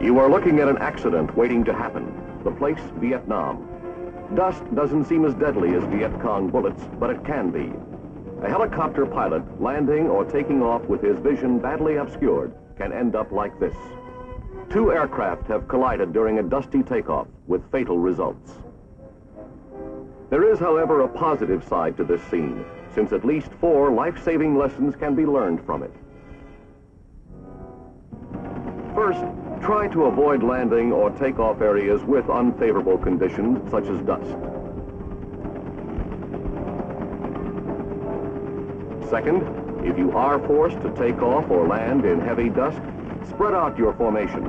You are looking at an accident waiting to happen. The place, Vietnam. Dust doesn't seem as deadly as Viet Cong bullets, but it can be. A helicopter pilot landing or taking off with his vision badly obscured can end up like this. Two aircraft have collided during a dusty takeoff with fatal results. There is, however, a positive side to this scene, since at least 4 life-saving lessons can be learned from it. First, try to avoid landing or takeoff areas with unfavorable conditions, such as dust. Second, if you are forced to take off or land in heavy dust, spread out your formation.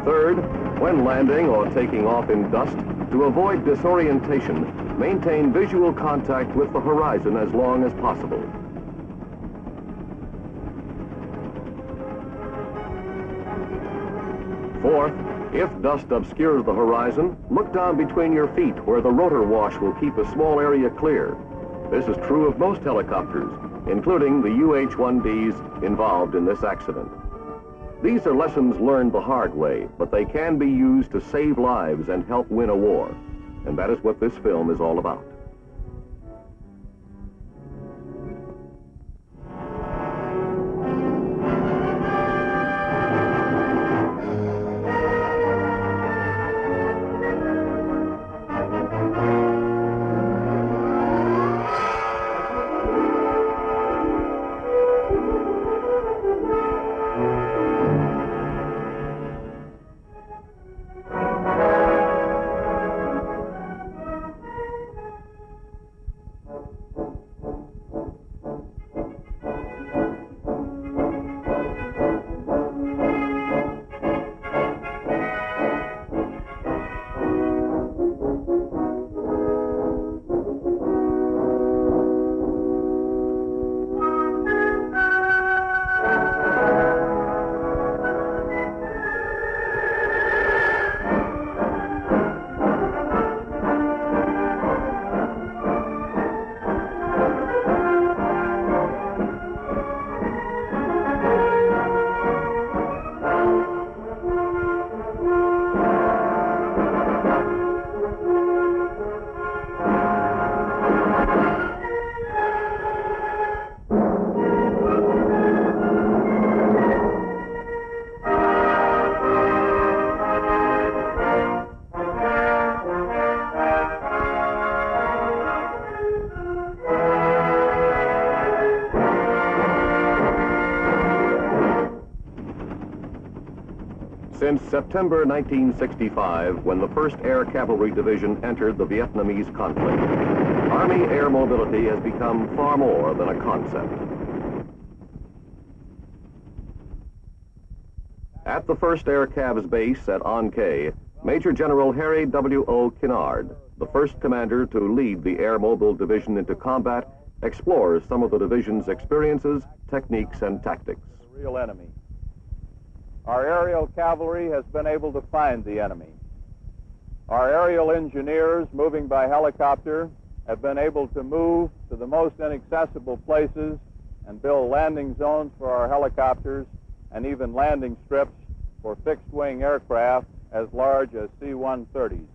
Third, when landing or taking off in dust, to avoid disorientation, maintain visual contact with the horizon as long as possible. Fourth, if dust obscures the horizon, look down between your feet where the rotor wash will keep a small area clear. This is true of most helicopters, including the UH-1Ds involved in this accident. These are lessons learned the hard way, but they can be used to save lives and help win a war. And that is what this film is all about. Since September 1965, when the 1st Air Cavalry Division entered the Vietnamese conflict, Army air mobility has become far more than a concept. At the 1st Air Cav's base at An Khe, Major General Harry W.O. Kinnard, the first commander to lead the Air Mobile Division into combat, explores some of the division's experiences, techniques, and tactics. The real enemy. Our aerial cavalry has been able to find the enemy. Our aerial engineers, moving by helicopter, have been able to move to the most inaccessible places and build landing zones for our helicopters and even landing strips for fixed-wing aircraft as large as C-130s.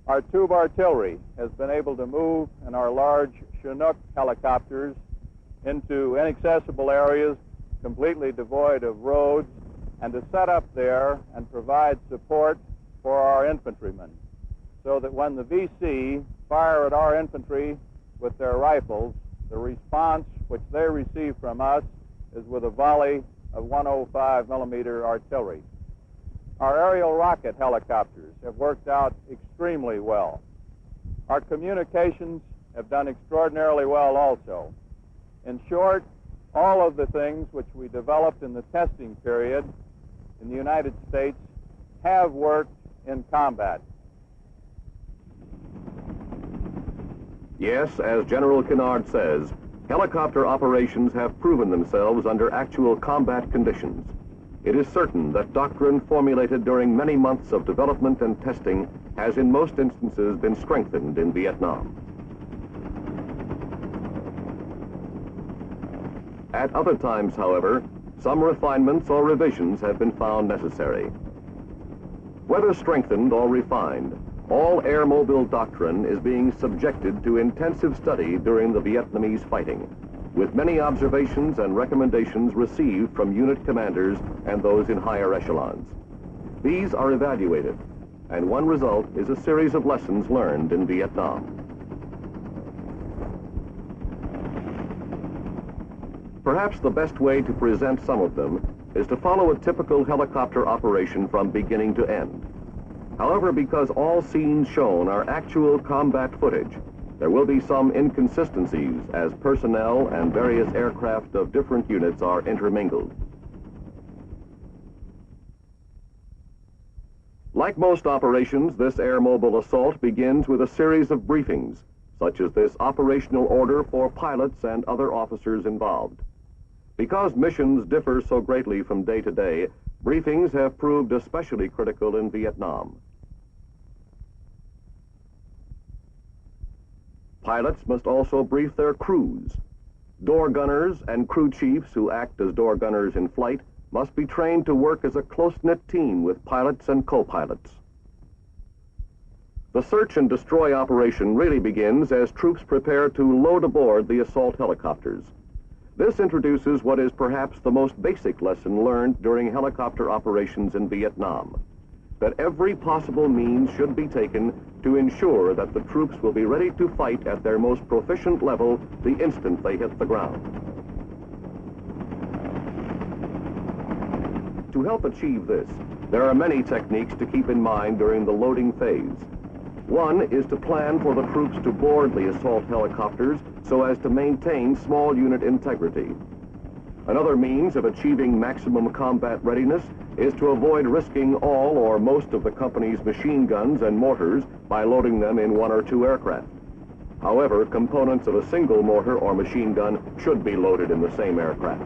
Our tube artillery has been able to move in our large Chinook helicopters into inaccessible areas completely devoid of roads, and to set up there and provide support for our infantrymen, so that when the VC fire at our infantry with their rifles, the response which they receive from us is with a volley of 105 millimeter artillery. Our aerial rocket helicopters have worked out extremely well. Our communications have done extraordinarily well also. In short, all of the things which we developed in the testing period in the United States have worked in combat. Yes, as General Kinnard says, helicopter operations have proven themselves under actual combat conditions. It is certain that doctrine formulated during many months of development and testing has in most instances been strengthened in Vietnam. At other times, however, some refinements or revisions have been found necessary. Whether strengthened or refined, all air-mobile doctrine is being subjected to intensive study during the Vietnamese fighting, with many observations and recommendations received from unit commanders and those in higher echelons. These are evaluated, and one result is a series of lessons learned in Vietnam. Perhaps the best way to present some of them is to follow a typical helicopter operation from beginning to end. However, because all scenes shown are actual combat footage, there will be some inconsistencies as personnel and various aircraft of different units are intermingled. Like most operations, this air-mobile assault begins with a series of briefings, such as this operational order for pilots and other officers involved. Because missions differ so greatly from day to day, briefings have proved especially critical in Vietnam. Pilots must also brief their crews. Door gunners and crew chiefs who act as door gunners in flight must be trained to work as a close-knit team with pilots and co-pilots. The search and destroy operation really begins as troops prepare to load aboard the assault helicopters. This introduces what is perhaps the most basic lesson learned during helicopter operations in Vietnam, that every possible means should be taken to ensure that the troops will be ready to fight at their most proficient level the instant they hit the ground. To help achieve this, there are many techniques to keep in mind during the loading phase. One is to plan for the troops to board the assault helicopters so as to maintain small unit integrity. Another means of achieving maximum combat readiness is to avoid risking all or most of the company's machine guns and mortars by loading them in one or two aircraft. However, components of a single mortar or machine gun should be loaded in the same aircraft.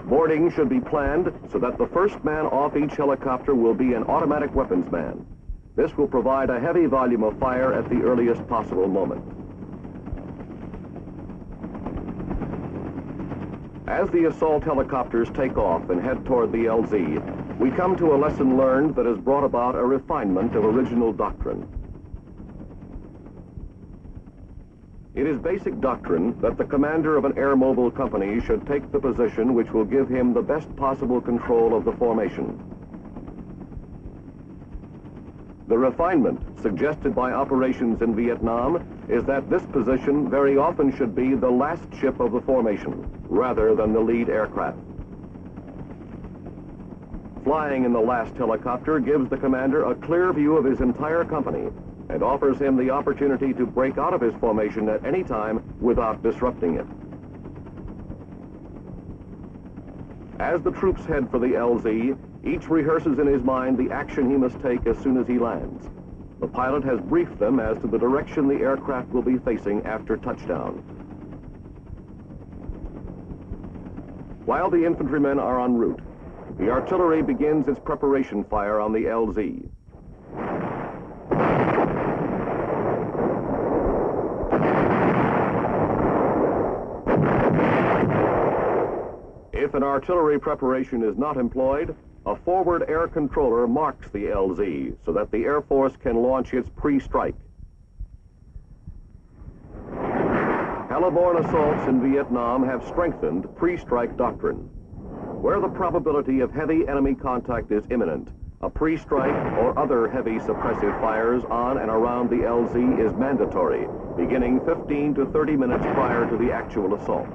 Boarding should be planned so that the first man off each helicopter will be an automatic weapons man. This will provide a heavy volume of fire at the earliest possible moment. As the assault helicopters take off and head toward the LZ, we come to a lesson learned that has brought about a refinement of original doctrine. It is basic doctrine that the commander of an air-mobile company should take the position which will give him the best possible control of the formation. The refinement suggested by operations in Vietnam is that this position very often should be the last ship of the formation, rather than the lead aircraft. Flying in the last helicopter gives the commander a clear view of his entire company and offers him the opportunity to break out of his formation at any time without disrupting it. As the troops head for the LZ, each rehearses in his mind the action he must take as soon as he lands. The pilot has briefed them as to the direction the aircraft will be facing after touchdown. While the infantrymen are en route, the artillery begins its preparation fire on the LZ. If an artillery preparation is not employed, a forward air controller marks the LZ so that the Air Force can launch its pre-strike. Heliborne assaults in Vietnam have strengthened pre-strike doctrine. Where the probability of heavy enemy contact is imminent, a pre-strike or other heavy suppressive fires on and around the LZ is mandatory, beginning 15 to 30 minutes prior to the actual assault.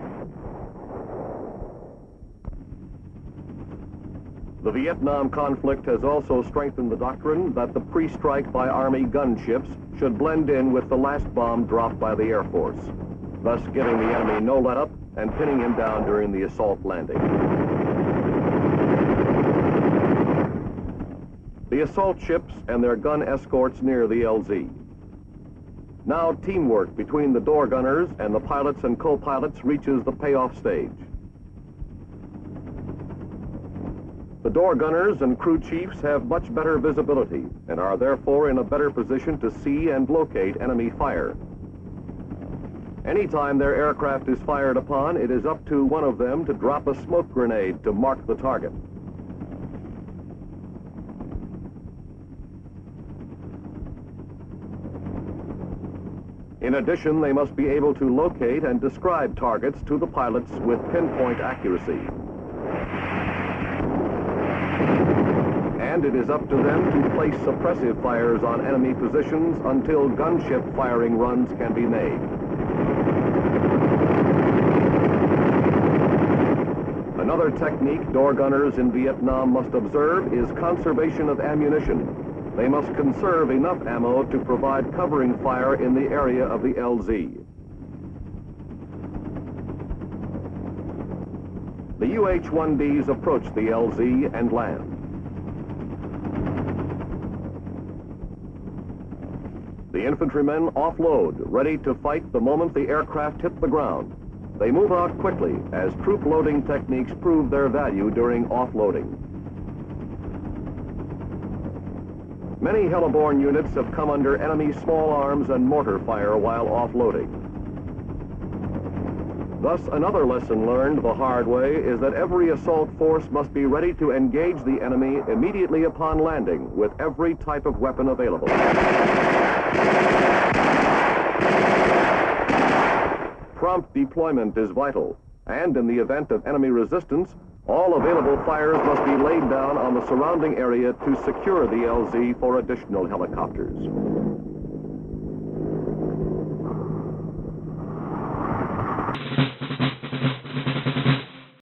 The Vietnam conflict has also strengthened the doctrine that the pre-strike by Army gunships should blend in with the last bomb dropped by the Air Force, thus giving the enemy no let-up and pinning him down during the assault landing. The assault ships and their gun escorts near the LZ. Now teamwork between the door gunners and the pilots and co-pilots reaches the payoff stage. The door gunners and crew chiefs have much better visibility and are therefore in a better position to see and locate enemy fire. Anytime their aircraft is fired upon, it is up to one of them to drop a smoke grenade to mark the target. In addition, they must be able to locate and describe targets to the pilots with pinpoint accuracy. And it is up to them to place suppressive fires on enemy positions until gunship firing runs can be made. Another technique door gunners in Vietnam must observe is conservation of ammunition. They must conserve enough ammo to provide covering fire in the area of the LZ. The UH-1Bs approach the LZ and land. The infantrymen offload, ready to fight the moment the aircraft hit the ground. They move out quickly, as troop loading techniques prove their value during offloading. Many heliborne units have come under enemy small arms and mortar fire while offloading. Thus, another lesson learned the hard way is that every assault force must be ready to engage the enemy immediately upon landing with every type of weapon available. Prompt deployment is vital, and in the event of enemy resistance, all available fires must be laid down on the surrounding area to secure the LZ for additional helicopters.